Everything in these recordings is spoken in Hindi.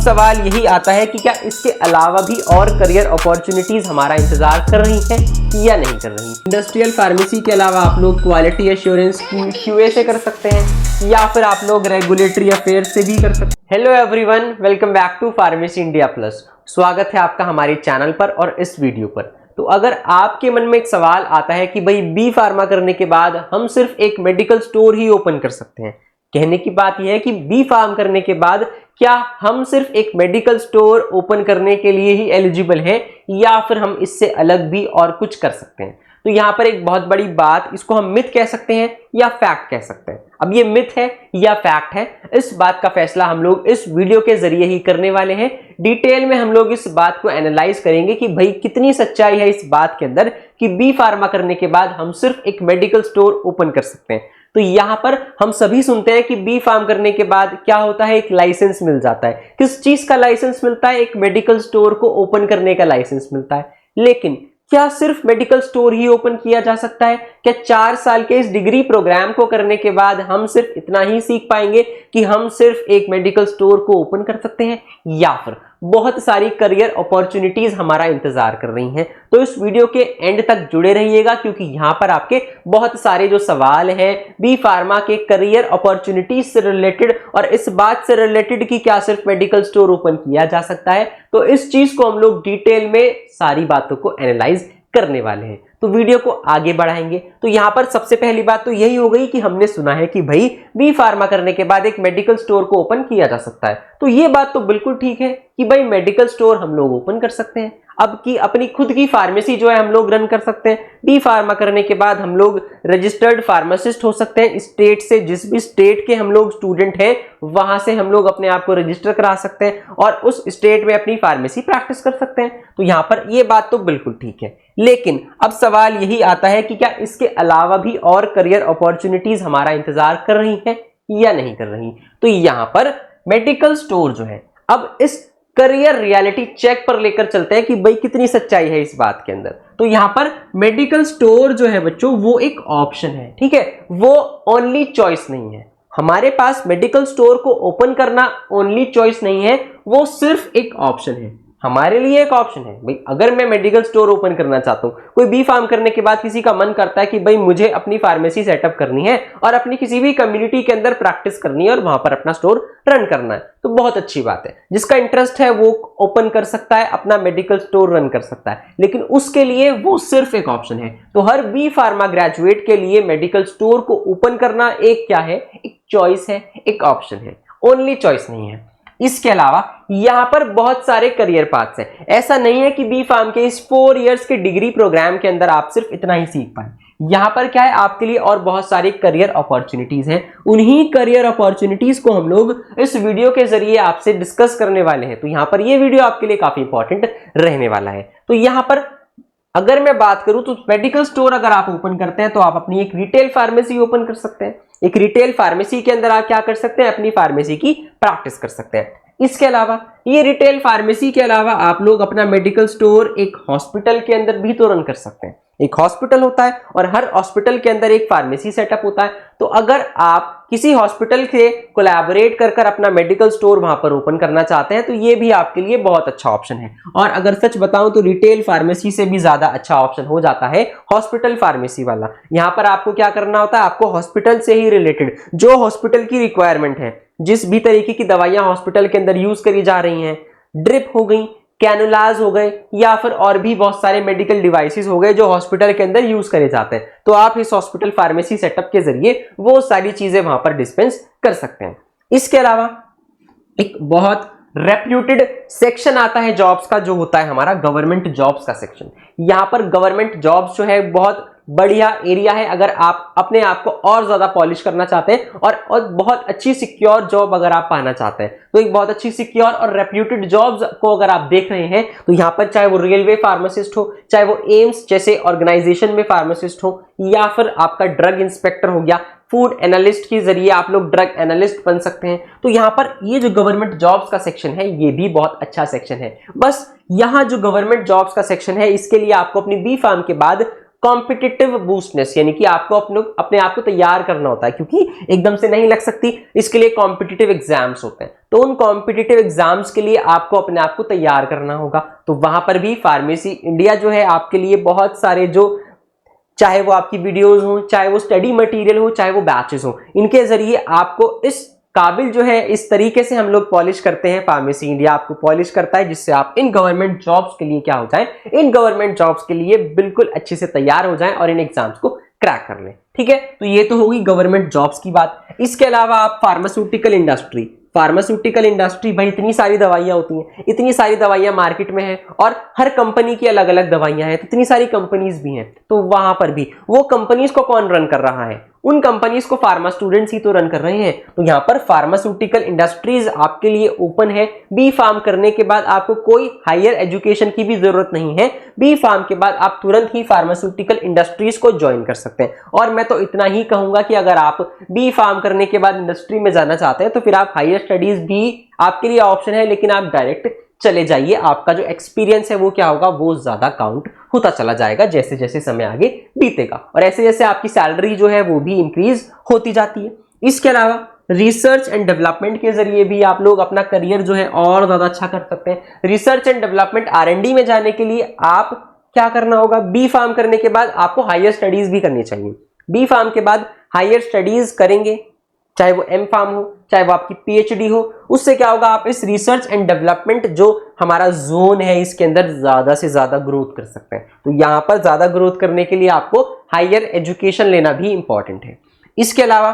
सवाल यही आता है कि क्या इसके अलावा भी और करियर अपॉर्चुनिटीज हमारा इंतजार कर रही हैं या नहीं कर रही। इंडस्ट्रियल फार्मेसी के अलावा आप लोग क्वालिटी एश्योरेंस QA से कर सकते हैं या फिर आप लोग रेगुलेटरी अफेयर्स से भी कर सकते हैं। Hello everyone, welcome back to pharmacy India plus. स्वागत है आपका हमारे चैनल पर और इस वीडियो पर। तो अगर आपके मन में एक सवाल आता है कि भाई बी फार्मा करने के बाद हम सिर्फ एक मेडिकल स्टोर ही ओपन कर सकते हैं, कहने की बात यह है कि बी फार्म करने के बाद क्या हम सिर्फ एक मेडिकल स्टोर ओपन करने के लिए ही एलिजिबल हैं या फिर हम इससे अलग भी और कुछ कर सकते हैं। तो यहाँ पर एक बहुत बड़ी बात, इसको हम मिथ कह सकते हैं या फैक्ट कह सकते हैं। अब ये मिथ है या फैक्ट है, इस बात का फैसला हम लोग इस वीडियो के जरिए ही करने वाले हैं। डिटेल में हम लोग इस बात को एनालाइज करेंगे कि भाई कितनी सच्चाई है इस बात के अंदर कि बी फार्मा करने के बाद हम सिर्फ एक मेडिकल स्टोर ओपन कर सकते हैं। तो यहाँ पर हम सभी सुनते हैं कि बी फार्म करने के बाद क्या होता है, एक लाइसेंस मिल जाता है। किस चीज का लाइसेंस मिलता है? एक मेडिकल स्टोर को ओपन करने का लाइसेंस मिलता है। लेकिन क्या सिर्फ मेडिकल स्टोर ही ओपन किया जा सकता है? क्या 4 साल के इस डिग्री प्रोग्राम को करने के बाद हम सिर्फ इतना ही सीख पाएंगे कि हम सिर्फ एक मेडिकल स्टोर को ओपन कर सकते हैं, या फिर बहुत सारी करियर अपॉर्चुनिटीज हमारा इंतजार कर रही हैं? तो इस वीडियो के एंड तक जुड़े रहिएगा, क्योंकि यहां पर आपके बहुत सारे जो सवाल हैं बी फार्मा के करियर अपॉर्चुनिटीज से रिलेटेड और इस बात से रिलेटेड कि क्या सिर्फ मेडिकल स्टोर ओपन किया जा सकता है, तो इस चीज को हम लोग डिटेल में सारी बातों को एनालाइज करने वाले हैं। तो वीडियो को आगे बढ़ाएंगे। तो यहां पर सबसे पहली बात तो यही हो गई कि हमने सुना है कि भाई बी फार्मा करने के बाद एक मेडिकल स्टोर को ओपन किया जा सकता है। तो ये बात तो बिल्कुल ठीक है कि भाई मेडिकल स्टोर हम लोग ओपन कर सकते हैं, अब की अपनी खुद की फार्मेसी जो है हम लोग रन कर सकते हैं। बी फार्मा करने के बाद हम लोग रजिस्टर्ड फार्मासिस्ट हो सकते हैं। स्टेट से, जिस भी स्टेट के हम लोग स्टूडेंट हैं वहां से हम लोग अपने आप को रजिस्टर करा सकते हैं और उस स्टेट में अपनी फार्मेसी प्रैक्टिस कर सकते हैं। तो यहां पर ये बात तो बिल्कुल ठीक है। लेकिन अब सवाल यही आता है कि क्या इसके अलावा भी और करियर अपॉर्चुनिटीज हमारा इंतजार कर रही हैं या नहीं कर रही। तो यहां पर मेडिकल स्टोर जो है, अब इस करियर रियलिटी चेक पर लेकर चलते हैं कि भाई कितनी सच्चाई है इस बात के अंदर। तो यहां पर मेडिकल स्टोर जो है बच्चों, वो एक ऑप्शन है, ठीक है, वो ओनली चॉइस नहीं है। हमारे पास मेडिकल स्टोर को ओपन करना ओनली चॉइस नहीं है, वो सिर्फ एक ऑप्शन है, हमारे लिए एक ऑप्शन है। भाई अगर मैं मेडिकल स्टोर ओपन करना चाहता हूं, कोई बी फार्म करने के बाद किसी का मन करता है कि भाई मुझे अपनी फार्मेसी सेटअप करनी है और अपनी किसी भी कम्युनिटी के अंदर प्रैक्टिस करनी है और वहां पर अपना स्टोर रन करना है, तो बहुत अच्छी बात है। जिसका इंटरेस्ट है वो ओपन कर सकता है, अपना मेडिकल स्टोर रन कर सकता है, लेकिन उसके लिए वो सिर्फ एक ऑप्शन है। तो हर बी फार्मा ग्रेजुएट के लिए मेडिकल स्टोर को ओपन करना एक क्या है, एक चॉइस है, एक ऑप्शन है, ओनली चॉइस नहीं है। इसके अलावा यहां पर बहुत सारे करियर पाथ्स हैं। ऐसा नहीं है कि बी फार्म के इस 4 इयर्स के डिग्री प्रोग्राम के अंदर आप सिर्फ इतना ही सीख पाए। यहां पर क्या है, आपके लिए और बहुत सारी करियर अपॉर्चुनिटीज हैं। उन्हीं करियर अपॉर्चुनिटीज को हम लोग इस वीडियो के जरिए आपसे डिस्कस करने वाले हैं। तो यहां पर यह वीडियो आपके लिए काफी इंपॉर्टेंट रहने वाला है। तो यहां पर अगर मैं बात करूं तो मेडिकल स्टोर अगर आप ओपन करते हैं तो आप अपनी एक रिटेल फार्मेसी ओपन कर सकते हैं। एक रिटेल फार्मेसी के अंदर आप क्या कर सकते हैं, अपनी फार्मेसी की प्रैक्टिस कर सकते हैं। इसके अलावा ये रिटेल फार्मेसी के अलावा आप लोग अपना मेडिकल स्टोर एक हॉस्पिटल के अंदर भी तो रन कर सकते हैं। एक हॉस्पिटल होता है और हर हॉस्पिटल के अंदर एक फार्मेसी सेटअप होता है। तो अगर आप किसी हॉस्पिटल से कोलैबोरेट कर अपना मेडिकल स्टोर वहां पर ओपन करना चाहते हैं तो ये भी आपके लिए बहुत अच्छा ऑप्शन है। और अगर सच बताऊं तो रिटेल फार्मेसी से भी ज्यादा अच्छा ऑप्शन हो जाता है हॉस्पिटल फार्मेसी वाला। यहां पर आपको क्या करना होता है, आपको हॉस्पिटल से ही रिलेटेड जो हॉस्पिटल की रिक्वायरमेंट है, जिस भी तरीके की दवाइयां हॉस्पिटल के अंदर यूज करी जा रही हैं, ड्रिप हो गई, कैनुलाज हो गए, या फिर और भी बहुत सारे मेडिकल डिवाइसेस हो गए जो हॉस्पिटल के अंदर यूज करे जाते हैं, तो आप इस हॉस्पिटल फार्मेसी सेटअप के जरिए वो सारी चीजें वहां पर डिस्पेंस कर सकते हैं। इसके अलावा एक बहुत रेप्यूटेड सेक्शन आता है जॉब्स का, जो होता है हमारा गवर्नमेंट जॉब्स का सेक्शन। यहां पर गवर्नमेंट जॉब्स जो है बहुत बढ़िया एरिया है। अगर आप अपने आप को और ज्यादा पॉलिश करना चाहते हैं और बहुत अच्छी सिक्योर जॉब अगर आप पाना चाहते हैं, तो एक बहुत अच्छी सिक्योर और रेप्यूटेड जॉब्स को अगर आप देख रहे हैं, तो यहां पर चाहे वो रेलवे फार्मासिस्ट हो, चाहे वो एम्स जैसे ऑर्गेनाइजेशन में फार्मासिस्ट हो, या फिर आपका ड्रग इंस्पेक्टर हो गया, फूड एनालिस्ट के जरिए आप लोग ड्रग एनालिस्ट बन सकते हैं। तो यहां पर ये जो गवर्नमेंट जॉब्स का सेक्शन है ये भी बहुत अच्छा सेक्शन है। बस यहां जो गवर्नमेंट जॉब्स का सेक्शन है इसके लिए आपको अपनी बी फार्म के बाद कॉम्पिटिटिव बूस्टनेस, यानी कि आपको अपने आप को तैयार करना होता है, क्योंकि एकदम से नहीं लग सकती, इसके लिए कॉम्पिटिटिव एग्जाम्स होते हैं। तो उन कॉम्पिटिटिव एग्जाम्स के लिए आपको अपने आप को तैयार करना होगा। तो वहां पर भी फार्मेसी इंडिया जो है आपके लिए बहुत सारे, जो चाहे वो आपकी वीडियोस हो, चाहे वो स्टडी मटेरियल हो, चाहे वो बैचेस हो, इनके जरिए आपको इस काबिल जो है, इस तरीके से हम लोग पॉलिश करते हैं, फार्मेसी इंडिया आपको पॉलिश करता है, जिससे आप इन गवर्नमेंट जॉब्स के लिए क्या हो जाए, इन गवर्नमेंट जॉब्स के लिए बिल्कुल अच्छे से तैयार हो जाएं और इन एग्जाम्स को क्रैक कर लें। ठीक है, तो ये तो होगी गवर्नमेंट जॉब्स की बात। इसके अलावा आप फार्मास्यूटिकल इंडस्ट्री भाई इतनी सारी दवाइयां होती हैं, इतनी सारी दवाइयां मार्केट में है और हर कंपनी की अलग अलग दवाइयां हैं, तो इतनी सारी कंपनीज भी हैं। तो वहां पर भी वो कंपनीज को कौन रन कर रहा है? उन कंपनीज को फार्मा स्टूडेंट्स ही तो रन कर रहे हैं। तो यहाँ पर फार्मास्यूटिकल इंडस्ट्रीज आपके लिए ओपन है। बी फार्म करने के बाद आपको कोई हायर एजुकेशन की भी जरूरत नहीं है। बी फार्म के बाद आप तुरंत ही फार्मास्यूटिकल इंडस्ट्रीज को ज्वाइन कर सकते हैं। और मैं तो इतना ही कहूंगा कि अगर आप बी फार्म करने के बाद इंडस्ट्री में जाना चाहते हैं तो फिर आप हायर स्टडीज भी आपके लिए ऑप्शन है, लेकिन आप डायरेक्ट चले जाइए। आपका जो एक्सपीरियंस है वो क्या होगा, वो ज्यादा काउंट होता चला जाएगा जैसे जैसे समय आगे बीतेगा, और ऐसे जैसे आपकी सैलरी जो है वो भी इंक्रीज होती जाती है। इसके अलावा रिसर्च एंड डेवलपमेंट के जरिए भी आप लोग अपना करियर जो है और ज्यादा अच्छा कर सकते हैं। रिसर्च एंड डेवलपमेंट R&D में जाने के लिए आप क्या करना होगा, बी फार्म करने के बाद आपको हायर स्टडीज भी करनी चाहिए। बी फार्म के बाद हायर स्टडीज करेंगे, चाहे वो एम फार्म हो, चाहे वो आपकी PhD हो, उससे क्या होगा, आप इस रिसर्च एंड डेवलपमेंट जो हमारा जोन है इसके अंदर ज्यादा से ज्यादा ग्रोथ कर सकते हैं। तो यहां पर ज्यादा ग्रोथ करने के लिए आपको हायर एजुकेशन लेना भी इंपॉर्टेंट है। इसके अलावा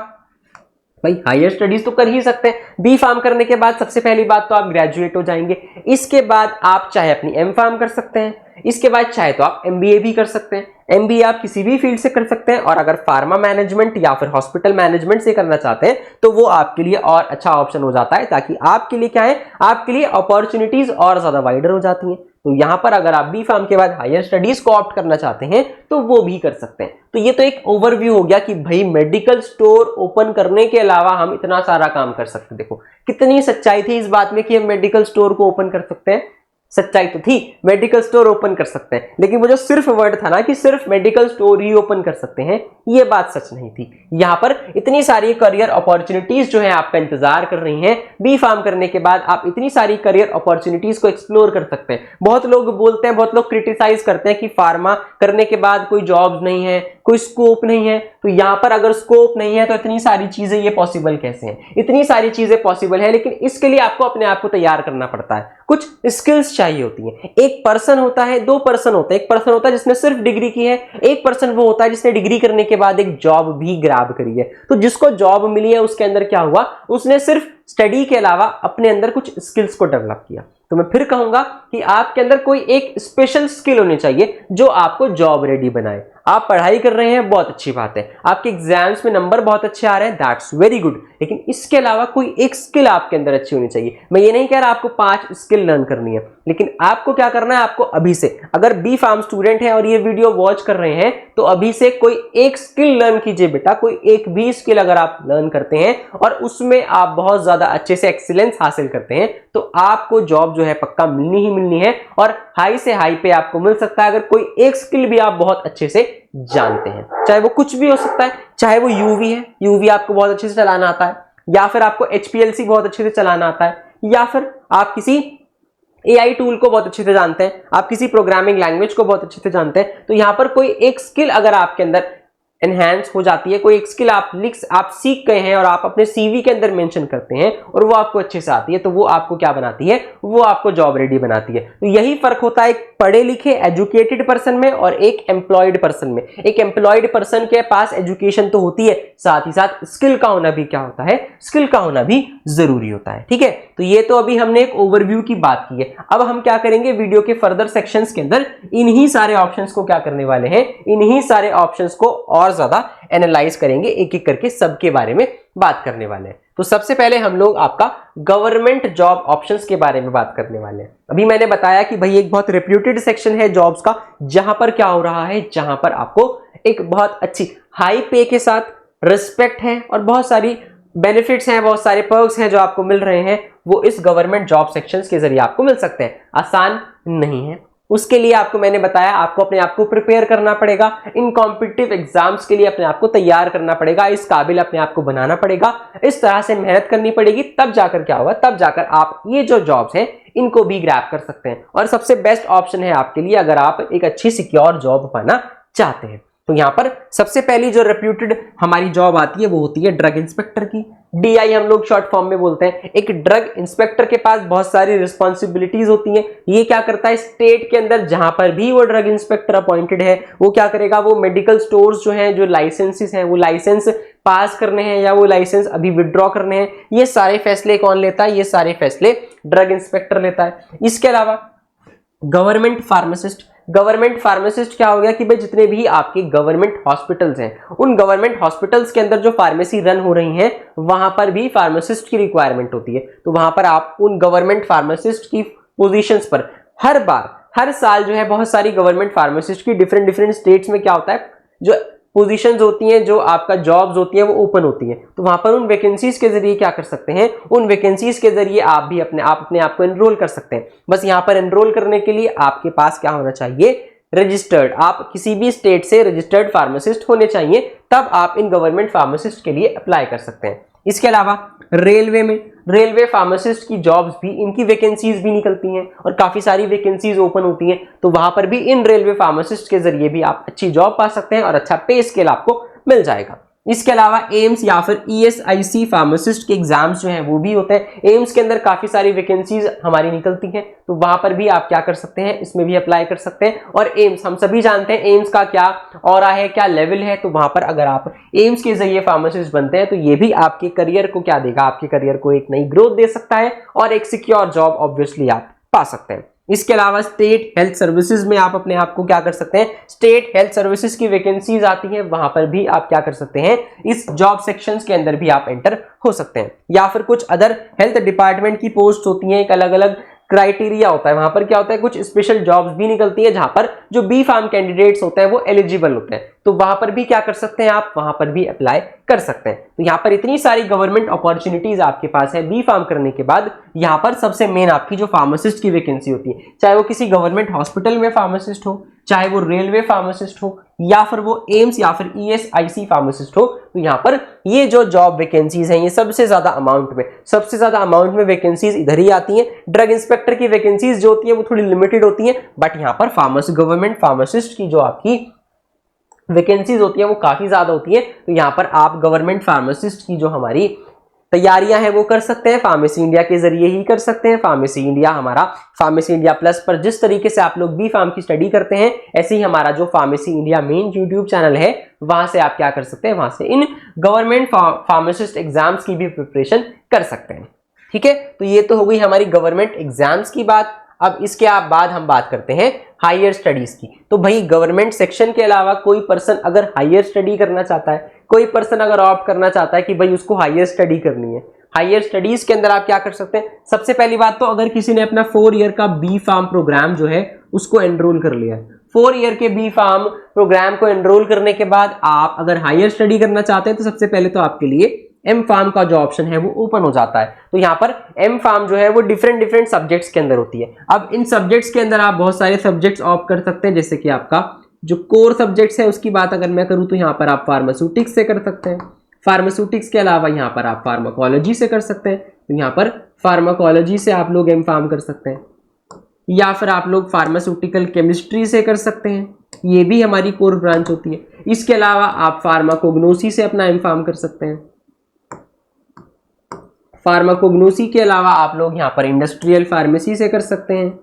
भाई हायर स्टडीज तो कर ही सकते हैं। बी फार्म करने के बाद सबसे पहली बात तो आप ग्रेजुएट हो जाएंगे। इसके बाद आप चाहे अपनी एम फार्म कर सकते हैं, इसके बाद चाहे तो आप MBA भी कर सकते हैं। MBA आप किसी भी फील्ड से कर सकते हैं, और अगर फार्मा मैनेजमेंट या फिर हॉस्पिटल मैनेजमेंट से करना चाहते हैं तो वो आपके लिए और अच्छा ऑप्शन हो जाता है, ताकि आपके लिए क्या है, आपके लिए अपॉर्चुनिटीज और ज्यादा वाइडर हो जाती हैं। तो यहां पर अगर आप बी फार्म के बाद हायर स्टडीज को ऑप्ट करना चाहते हैं तो वो भी कर सकते हैं। तो ये तो एक ओवरव्यू हो गया कि भाई मेडिकल स्टोर ओपन करने के अलावा हम इतना सारा काम कर सकते हैं। देखो कितनी सच्चाई थी इस बात में कि हम मेडिकल स्टोर को ओपन कर सकते हैं। सच्चाई तो थी, मेडिकल स्टोर ओपन कर सकते हैं, लेकिन वो जो सिर्फ वर्ड था ना कि सिर्फ मेडिकल स्टोर ही ओपन कर सकते हैं, ये बात सच नहीं थी। यहां पर इतनी सारी करियर अपॉर्चुनिटीज जो है आपका इंतजार कर रही हैं। बी फार्म करने के बाद आप इतनी सारी करियर अपॉर्चुनिटीज को एक्सप्लोर कर सकते हैं। बहुत लोग बोलते हैं, बहुत लोग क्रिटिसाइज करते हैं कि फार्मा करने के बाद कोई जॉब नहीं है, कोई स्कोप नहीं है। तो यहां पर अगर स्कोप नहीं है तो इतनी सारी चीजें ये पॉसिबल कैसे हैं? इतनी सारी चीजें पॉसिबल है, लेकिन इसके लिए आपको अपने आप को तैयार करना पड़ता है। कुछ स्किल्स चाहिए होती हैं। एक पर्सन होता है, दो पर्सन होता है। एक पर्सन होता है जिसने सिर्फ डिग्री की है, एक पर्सन वो होता है जिसने डिग्री करने के बाद एक जॉब भी ग्रैब करी है। तो जिसको जॉब मिली है उसके अंदर क्या हुआ, उसने सिर्फ स्टडी के अलावा अपने अंदर कुछ स्किल्स को डेवलप किया। तो मैं फिर कहूंगा कि आपके अंदर कोई एक स्पेशल स्किल होनी चाहिए जो आपको जॉब रेडी बनाए। आप पढ़ाई कर रहे हैं, बहुत अच्छी बात है, आपके एग्जाम्स में नंबर बहुत अच्छे आ रहे हैं, दैट्स वेरी गुड, लेकिन इसके अलावा कोई एक स्किल आपके अंदर अच्छी होनी चाहिए। मैं ये नहीं कह रहा आपको 5 स्किल लर्न करनी है, लेकिन आपको क्या करना है, आपको अभी से, अगर बी फार्म स्टूडेंट है और ये वीडियो वॉच कर रहे हैं तो अभी से कोई एक स्किल लर्न कीजिए बेटा। कोई एक भी स्किल अगर आप लर्न करते हैं और उसमें आप बहुत ज्यादा अच्छे से एक्सीलेंस हासिल करते हैं तो आपको जॉब जो है पक्का मिलनी ही मिलनी है, और हाई से हाई पे आपको मिल सकता है अगर कोई एक स्किल भी आप बहुत अच्छे से जानते हैं। चाहे वो कुछ भी हो सकता है, चाहे वो यूवी है, यूवी आपको बहुत अच्छे से चलाना आता है, या फिर आपको HPLC बहुत अच्छे से चलाना आता है, या फिर आप किसी AI टूल को बहुत अच्छे से जानते हैं, आप किसी प्रोग्रामिंग लैंग्वेज को बहुत अच्छे से जानते हैं। तो यहां पर कोई एक स्किल अगर आपके अंदर एनहांस हो जाती है, कोई एक स्किल आप सीख गए हैं और आप अपने CV के अंदर मेंशन करते हैं और वो आपको अच्छे से आती है, तो वो आपको क्या बनाती है, वो आपको जॉब रेडी बनाती है। तो यही फर्क होता है एक पढ़े लिखे एजुकेटेड पर्सन में और एक एम्प्लॉयड पर्सन में। एक एम्प्लॉयड पर्सन के पास एजुकेशन तो होती है, साथ ही साथ स्किल का होना भी क्या होता है, स्किल का होना भी जरूरी होता है। ठीक है, तो ये तो अभी हमने एक ओवरव्यू की बात की है। अब हम क्या करेंगे, वीडियो के फर्दर सेक्शंस के अंदर इन्हीं सारे ऑप्शंस को क्या करने वाले हैं, इन्हीं सारे ऑप्शंस को और ज्यादा एनालाइज करेंगे, एक एक करके सबके बारे में बात करने वाले हैं। तो सबसे पहले हम लोग आपका गवर्नमेंट जॉब ऑप्शंस के बारे में बात करने वाले हैं। अभी मैंने बताया कि भाई एक बहुत रेप्यूटेड सेक्शन है जॉब्स का, जहां पर क्या हो रहा है, जहां पर आपको एक बहुत अच्छी हाई पे के साथ रिस्पेक्ट है और बहुत सारी बेनिफिट्स हैं, बहुत सारे पर्क्स हैं जो आपको मिल रहे हैं, वो इस गवर्नमेंट जॉब सेक्शंस के जरिए आपको मिल सकते हैं। आसान नहीं है, उसके लिए आपको मैंने बताया आपको अपने आप को प्रिपेयर करना पड़ेगा, इन कॉम्पिटिटिव एग्जाम्स के लिए अपने आप को तैयार करना पड़ेगा, इस काबिल अपने आप को बनाना पड़ेगा, इस तरह से मेहनत करनी पड़ेगी, तब जाकर क्या होगा, तब जाकर आप ये जो जॉब्स हैं इनको भी ग्रैब कर सकते हैं और सबसे बेस्ट ऑप्शन है आपके लिए अगर आप एक अच्छी सिक्योर जॉब पाना चाहते हैं। तो यहाँ पर सबसे पहली जो रेप्यूटेड हमारी जॉब आती है वो होती है ड्रग इंस्पेक्टर की, DI हम लोग शॉर्ट फॉर्म में बोलते हैं। एक ड्रग इंस्पेक्टर के पास बहुत सारी रिस्पॉन्सिबिलिटीज होती हैं। ये क्या करता है, स्टेट के अंदर जहां पर भी वो ड्रग इंस्पेक्टर अपॉइंटेड है वो क्या करेगा, वो मेडिकल स्टोर्स जो हैं, जो लाइसेंसेस हैं, वो लाइसेंस पास करने हैं या वो लाइसेंस अभी विड्रॉ करने हैं, ये सारे फैसले कौन लेता है, ये सारे फैसले ड्रग इंस्पेक्टर लेता है। इसके अलावा गवर्नमेंट फार्मासिस्ट, गवर्नमेंट फार्मासिस्ट क्या हो गया कि भाई जितने भी आपके गवर्नमेंट हॉस्पिटल्स हैं उन गवर्नमेंट हॉस्पिटल्स के अंदर जो फार्मेसी रन हो रही हैं वहां पर भी फार्मासिस्ट की रिक्वायरमेंट होती है। तो वहां पर आप उन गवर्नमेंट फार्मासिस्ट की पोजीशंस पर हर साल जो है बहुत सारी गवर्नमेंट फार्मासिस्ट की डिफरेंट स्टेट्स में क्या होता है, जो पोजीशंस होती हैं, जो आपका जॉब्स होती हैं वो ओपन होती हैं। तो वहां पर उन वैकेंसीज के जरिए क्या कर सकते हैं, उन वैकेंसीज के जरिए आप भी अपने आप को एनरोल कर सकते हैं। बस यहां पर एनरोल करने के लिए आपके पास क्या होना चाहिए, रजिस्टर्ड, आप किसी भी स्टेट से रजिस्टर्ड फार्मासिस्ट होने चाहिए, तब आप इन गवर्नमेंट फार्मासिस्ट के लिए अप्लाई कर सकते हैं। इसके अलावा रेलवे में रेलवे फार्मासिस्ट की जॉब्स भी, इनकी वैकेंसीज भी निकलती हैं और काफी सारी वैकेंसीज ओपन होती हैं। तो वहां पर भी इन रेलवे फार्मासिस्ट के जरिए भी आप अच्छी जॉब पा सकते हैं और अच्छा पे स्केल आपको मिल जाएगा। इसके अलावा एम्स या फिर ESIC फार्मासिस्ट के एग्जाम्स जो हैं वो भी होते हैं। एम्स के अंदर काफी सारी वैकेंसीज हमारी निकलती हैं, तो वहां पर भी आप क्या कर सकते हैं, इसमें भी अप्लाई कर सकते हैं। और एम्स हम सभी जानते हैं एम्स का क्या ऑरा है, क्या लेवल है, तो वहां पर अगर आप एम्स के जरिए फार्मासिस्ट बनते हैं तो ये भी आपके करियर को क्या देगा, आपके करियर को एक नई ग्रोथ दे सकता है और एक सिक्योर जॉब ऑब्वियसली आप पा सकते हैं। इसके अलावा स्टेट हेल्थ सर्विसेज में आप अपने आप को क्या कर सकते हैं, स्टेट हेल्थ सर्विसेज की वैकेंसीज आती हैं, वहां पर भी आप क्या कर सकते हैं, इस जॉब सेक्शंस के अंदर भी आप एंटर हो सकते हैं। या फिर कुछ अदर हेल्थ डिपार्टमेंट की पोस्ट होती हैं, एक अलग अलग क्राइटेरिया होता है, वहां पर क्या होता है, कुछ स्पेशल जॉब्स भी निकलती है जहां पर जो बी फार्म कैंडिडेट्स होते हैं वो एलिजिबल होते हैं, तो वहां पर भी क्या कर सकते हैं, आप वहां पर भी अप्लाई कर सकते हैं। तो यहाँ पर इतनी सारी गवर्नमेंट अपॉर्चुनिटीज आपके पास है। बी फार्म करने के बाद यहाँ पर सबसे मेन आपकी जो फार्मासिस्ट की वैकेंसी होती है, चाहे वो किसी गवर्नमेंट हॉस्पिटल में फार्मासिस्ट हो, चाहे वो रेलवे फार्मासिस्ट हो, या फिर वो एम्स या फिर ESIC फार्मासिस्ट हो, तो यहाँ पर ये जो जॉब वैकेंसीज हैं ये सबसे ज्यादा अमाउंट में वैकेंसीज इधर ही आती हैं। ड्रग इंस्पेक्टर की वैकेंसीज जो होती है वो थोड़ी लिमिटेड होती हैं, बट यहाँ पर गवर्नमेंट फार्मासिस्ट की जो आपकी वैकेंसीज होती है वो काफी ज्यादा होती है। तो यहाँ पर आप गवर्नमेंट फार्मासिस्ट की जो हमारी तैयारियां हैं वो कर सकते हैं, फार्मेसी इंडिया के जरिए ही कर सकते हैं। फार्मेसी इंडिया हमारा फार्मेसी इंडिया प्लस पर जिस तरीके से आप लोग बी फार्म की स्टडी करते हैं, ऐसे ही हमारा जो pharmacy India main YouTube channel है वहां से आप क्या कर सकते हैं, वहां से इन गवर्नमेंट फार्मासिस्ट एग्जाम्स की भी प्रिपरेशन कर सकते हैं। ठीक है, तो ये तो हो गई हमारी गवर्नमेंट एग्जाम्स की बात। अब इसके बाद हम बात करते हैं हायर स्टडीज की। तो भाई गवर्नमेंट सेक्शन के अलावा कोई पर्सन अगर हायर स्टडी करना चाहता है, कोई पर्सन अगर ऑप्ट करना चाहता है कि भाई उसको हायर स्टडी करनी है, हायर स्टडीज के अंदर आप क्या कर सकते हैं। सबसे पहली बात तो अगर किसी ने अपना 4 ईयर का बी फार्म प्रोग्राम जो है उसको एनरोल कर लिया है, 4 ईयर के बी फार्म प्रोग्राम को एनरोल करने के बाद आप अगर हायर स्टडी करना चाहते हैं तो सबसे पहले तो आपके लिए एम फार्म का जो ऑप्शन है वो ओपन हो जाता है। तो यहाँ पर एम फार्म जो है वो डिफरेंट सब्जेक्ट्स के अंदर होती है। अब इन सब्जेक्ट्स के अंदर आप बहुत सारे सब्जेक्ट्स ऑप्ट कर सकते हैं, जैसे कि आपका जो कोर सब्जेक्ट्स है उसकी बात अगर मैं करूँ तो यहाँ पर आप फार्मास्यूटिक्स से कर सकते हैं। फार्मास्यूटिक्स के अलावा यहाँ पर आप फार्माकोलॉजी से कर सकते हैं, तो यहाँ पर फार्माकोलॉजी से आप लोग एम फार्म कर सकते हैं, या फिर आप लोग फार्मास्यूटिकल केमिस्ट्री से कर सकते हैं, ये भी हमारी कोर ब्रांच होती है। इसके अलावा आप फार्माकोग्नोसी से अपना एम फार्म कर सकते हैं। फार्माकोग्नोसी के अलावा आप लोग यहाँ पर इंडस्ट्रियल फार्मेसी से कर सकते हैं।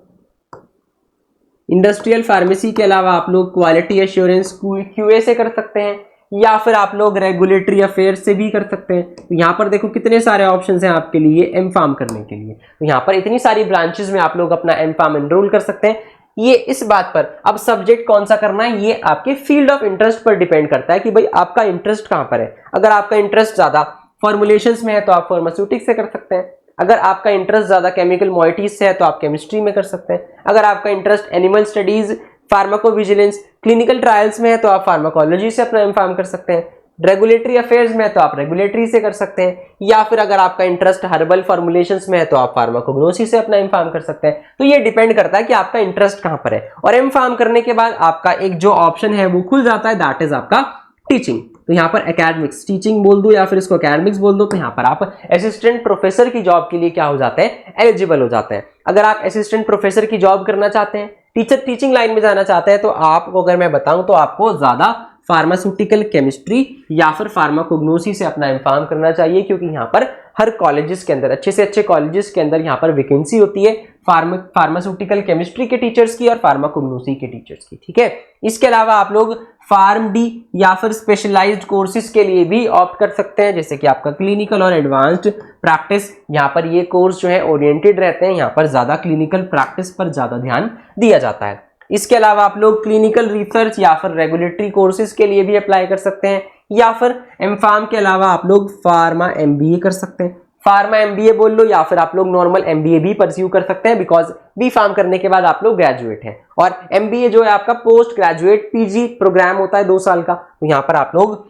इंडस्ट्रियल फार्मेसी के अलावा आप लोग क्वालिटी एश्योरेंस QA से कर सकते हैं, या फिर आप लोग रेगुलेटरी अफेयर्स से भी कर सकते हैं। तो यहाँ पर देखो कितने सारे ऑप्शंस हैं आपके लिए एम फार्म करने के लिए। तो यहाँ पर इतनी सारी ब्रांचेस में आप लोग अपना एम फार्म एनरोल कर सकते हैं। ये इस बात पर, अब सब्जेक्ट कौन सा करना है ये आपके फील्ड ऑफ इंटरेस्ट पर डिपेंड करता है कि भाई आपका इंटरेस्ट कहाँ पर है। अगर आपका इंटरेस्ट ज्यादा फॉर्मुलेशंस में है तो आप फार्मास्यूटिक्स से कर सकते हैं। अगर आपका इंटरेस्ट ज्यादा केमिकल मॉइटीज से है तो आप केमिस्ट्री में कर सकते हैं। अगर आपका interest animal studies, pharmacovigilance, clinical trials में है तो आप फार्माकोलॉजी से अपना एम फार्म कर सकते हैं। रेगुलेटरी अफेयर्स में है तो आप रेगुलेटरी से कर सकते हैं, या फिर अगर आपका इंटरेस्ट हर्बल फॉर्मुलेशंस में है तो आप फार्माकोग्नोसी से अपना एम-फार्म कर सकते हैं। तो ये डिपेंड करता है कि आपका इंटरेस्ट कहां पर है। और एम-फार्म करने के बाद आपका एक जो ऑप्शन है वो खुल जाता है, दैट इज आपका टीचिंग। तो यहाँ पर एकेडमिक्स, टीचिंग बोल दो या फिर इसको एकेडमिक्स बोल दो, तो यहाँ पर आप असिस्टेंट प्रोफेसर की जॉब के लिए क्या हो जाते हैं, एलिजिबल हो जाते हैं। अगर आप असिस्टेंट प्रोफेसर की जॉब करना चाहते हैं, टीचिंग लाइन में जाना चाहते हैं, तो आपको अगर मैं बताऊं तो आपको ज्यादा फार्मास्यूटिकल केमिस्ट्री या फिर फार्माकोग्नोसी से अपना एम-फार्म करना चाहिए, क्योंकि यहाँ पर हर कॉलेजेस के अंदर, अच्छे से अच्छे कॉलेजेस के अंदर यहाँ पर वैकेंसी होती है फार्मास्यूटिकल केमिस्ट्री के टीचर्स की और फार्माकोग्नोसी के टीचर्स की, ठीक है। इसके अलावा आप लोग फार्म डी या फिर स्पेशलाइज्ड कोर्सेज के लिए भी ऑप्ट कर सकते हैं, जैसे कि आपका क्लिनिकल और एडवांस्ड प्रैक्टिस। यहाँ पर ये कोर्स जो है ओरिएंटेड रहते हैं, यहाँ पर ज्यादा क्लिनिकल प्रैक्टिस पर ज्यादा ध्यान दिया जाता है। इसके अलावा आप लोग क्लिनिकल रिसर्च या फिर रेगुलेटरी कोर्सेज के लिए भी अप्लाई कर सकते हैं, या फिर एम-फार्म के अलावा आप लोग फार्मा एमबीए कर सकते हैं। फार्मा एमबीए बोल लो, या फिर आप लोग नॉर्मल एमबीए भी परस्यू कर सकते हैं, बिकॉज बी-फार्म करने के बाद आप लोग ग्रेजुएट हैं। और एमबीए जो है आपका पोस्ट ग्रेजुएट पीजी प्रोग्राम होता है 2 साल का, तो यहाँ पर आप लोग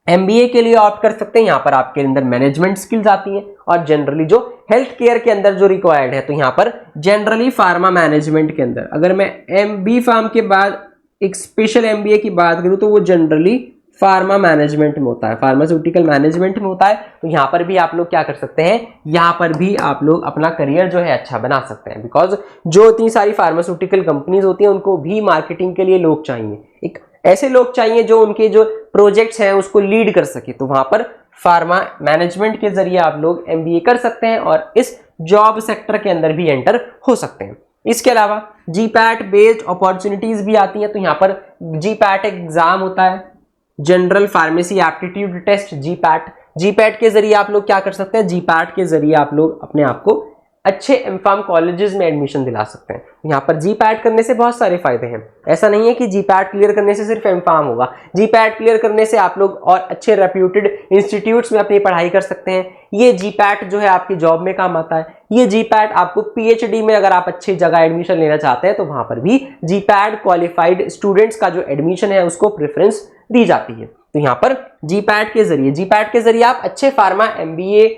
एमबीए के लिए ऑप्ट कर सकते हैं। यहाँ पर आपके अंदर मैनेजमेंट स्किल्स आती हैं, और जनरली जो हेल्थ केयर के अंदर जो रिक्वायर्ड है, तो यहाँ पर जनरली फार्मा मैनेजमेंट के अंदर, अगर मैं बी-फार्म के बाद एक स्पेशल एमबीए की बात करूँ तो वो जनरली फार्मा मैनेजमेंट में होता है, फार्मास्यूटिकल मैनेजमेंट में होता है। तो यहाँ पर भी आप लोग क्या कर सकते हैं, यहाँ पर भी आप लोग अपना करियर जो है अच्छा बना सकते हैं, बिकॉज जो इतनी सारी फार्मास्यूटिकल कंपनीज होती हैं उनको भी मार्केटिंग के लिए लोग चाहिए, एक ऐसे लोग चाहिए जो उनके जो प्रोजेक्ट्स हैं उसको लीड कर सके। तो वहां पर फार्मा मैनेजमेंट के जरिए आप लोग एमबीए कर सकते हैं और इस जॉब सेक्टर के अंदर भी एंटर हो सकते हैं। इसके अलावा जीपैट बेस्ड अपॉर्चुनिटीज भी आती हैं, तो यहाँ पर जीपैट एग्जाम होता है, general pharmacy aptitude test GPAT के जरिए आप लोग क्या कर सकते हैं, जीपैट के जरिए आप लोग अपने आप को अच्छे एम-फार्म कॉलेजेस में एडमिशन दिला सकते हैं। यहाँ पर जीपैट करने से बहुत सारे फायदे हैं, ऐसा नहीं है कि जीपैट क्लियर करने से सिर्फ एम-फार्म होगा। जीपैट क्लियर करने से आप लोग और अच्छे रेप्यूटेड इंस्टीट्यूट्स में अपनी पढ़ाई कर सकते हैं। ये जीपैट जो है आपकी जॉब में काम आता है। ये जीपैट आपको पीएचडी में अगर आप अच्छी जगह एडमिशन लेना चाहते हैं तो वहां पर भी जीपैट क्वालिफाइड स्टूडेंट्स का जो एडमिशन है उसको प्रेफरेंस दी जाती है। तो यहाँ पर जीपैट के जरिए आप अच्छे फार्मा एमबीए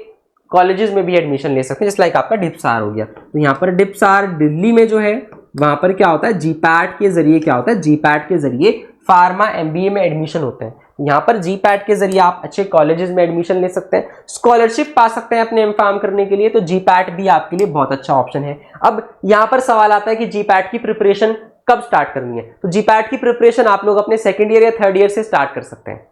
कॉलेजेस में भी एडमिशन ले सकते हैं, जैसे लाइक आपका डिप्सार हो गया। तो यहाँ पर डिप्सार दिल्ली में जो है वहां पर क्या होता है, जीपैट के जरिए क्या होता है, जीपैट के जरिए फार्मा एमबीए में एडमिशन होते हैं। यहाँ पर जीपैट के जरिए आप अच्छे कॉलेजेस में एडमिशन ले सकते हैं, स्कॉलरशिप पा सकते हैं अपने एम-फार्म करने के लिए। तो जीपैट भी आपके लिए बहुत अच्छा ऑप्शन है। अब यहाँ पर सवाल आता है कि जीपैट की प्रिपरेशन कब स्टार्ट करनी है। तो जीपैट की प्रिपरेशन आप लोग अपने सेकेंड ईयर या थर्ड ईयर से स्टार्ट कर सकते हैं।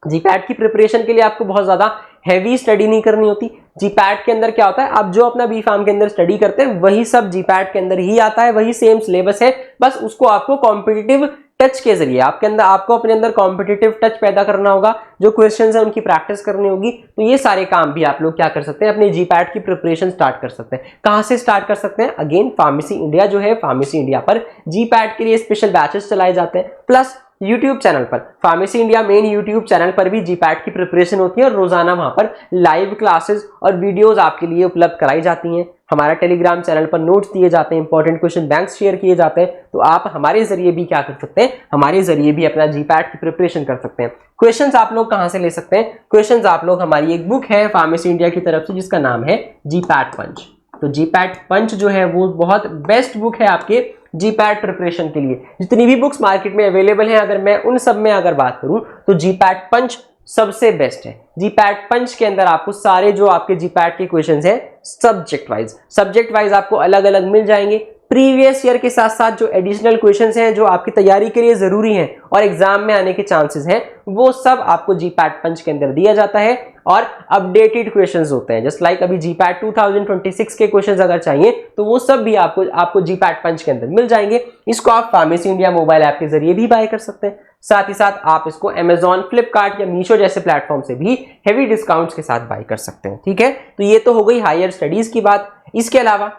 जीपैट की प्रिपरेशन के लिए आपको बहुत ज्यादा हैवी स्टडी नहीं करनी होती। जीपैट के अंदर क्या होता है, आप जो अपना बी-फार्म के अंदर स्टडी करते हैं वही सब जीपैट के अंदर ही आता है, वही सेम सिलेबस है, बस उसको आपको कॉम्पिटिटिव टच के जरिए आपको अपने अंदर कॉम्पिटिटिव टच पैदा करना होगा, जो क्वेश्चंस है उनकी प्रैक्टिस करनी होगी। तो ये सारे काम भी आप लोग क्या कर सकते हैं, अपने जीपैट की प्रिपरेशन स्टार्ट कर सकते हैं। कहां से स्टार्ट कर सकते हैं, अगेन फार्मेसी इंडिया जो है, फार्मेसी इंडिया पर जीपैट के लिए स्पेशल बैचेस चलाए जाते हैं, प्लस यूट्यूब चैनल पर, pharmacy India main YouTube channel पर भी जीपैट की प्रिपरेशन होती है और रोजाना वहां पर लाइव क्लासेस और वीडियोस आपके लिए उपलब्ध कराई जाती हैं। हमारा टेलीग्राम चैनल पर नोट्स दिए जाते हैं, इंपॉर्टेंट क्वेश्चन बैंक्स शेयर किए जाते हैं। तो आप हमारे जरिए भी क्या कर सकते हैं, हमारे जरिए भी अपना जीपैट की प्रिपरेशन कर सकते हैं। क्वेश्चंस आप लोग कहां से ले सकते हैं, क्वेश्चंस आप लोग, हमारी एक बुक है फार्मेसी इंडिया की तरफ से जिसका नाम है जीपैट पंच। तो जीपैट पंच जो है वो बहुत बेस्ट बुक है आपके जीपैट प्रिपरेशन के लिए। जितनी भी बुक्स मार्केट में अवेलेबल हैं, अगर मैं उन सब में अगर बात करूं तो जीपैट पंच सबसे बेस्ट है। जीपैट पंच के अंदर आपको सारे जो आपके जीपैट के क्वेश्चंस हैं सब्जेक्ट वाइज आपको अलग अलग मिल जाएंगे। प्रीवियस ईयर के साथ साथ जो एडिशनल क्वेश्चंस हैं जो आपकी तैयारी के लिए जरूरी हैं और एग्जाम में आने के चांसेस हैं, वो सब आपको जीपैट पंच के अंदर दिया जाता है और अपडेटेड क्वेश्चंस होते हैं। जस्ट लाइक अभी जीपैट 2026 के क्वेश्चंस अगर चाहिए तो वो सब भी आपको जीपैट पंच के अंदर मिल जाएंगे। इसको आप फार्मेसी इंडिया मोबाइल ऐप के जरिए भी बाय कर सकते हैं। साथ ही साथ आप इसको अमेजॉन, फ्लिपकार्ट या मीशो जैसे प्लेटफॉर्म से भी हेवी डिस्काउंट्स के साथ बाय कर सकते हैं। ठीक है, तो ये तो हो गई हायर स्टडीज की बात। इसके अलावा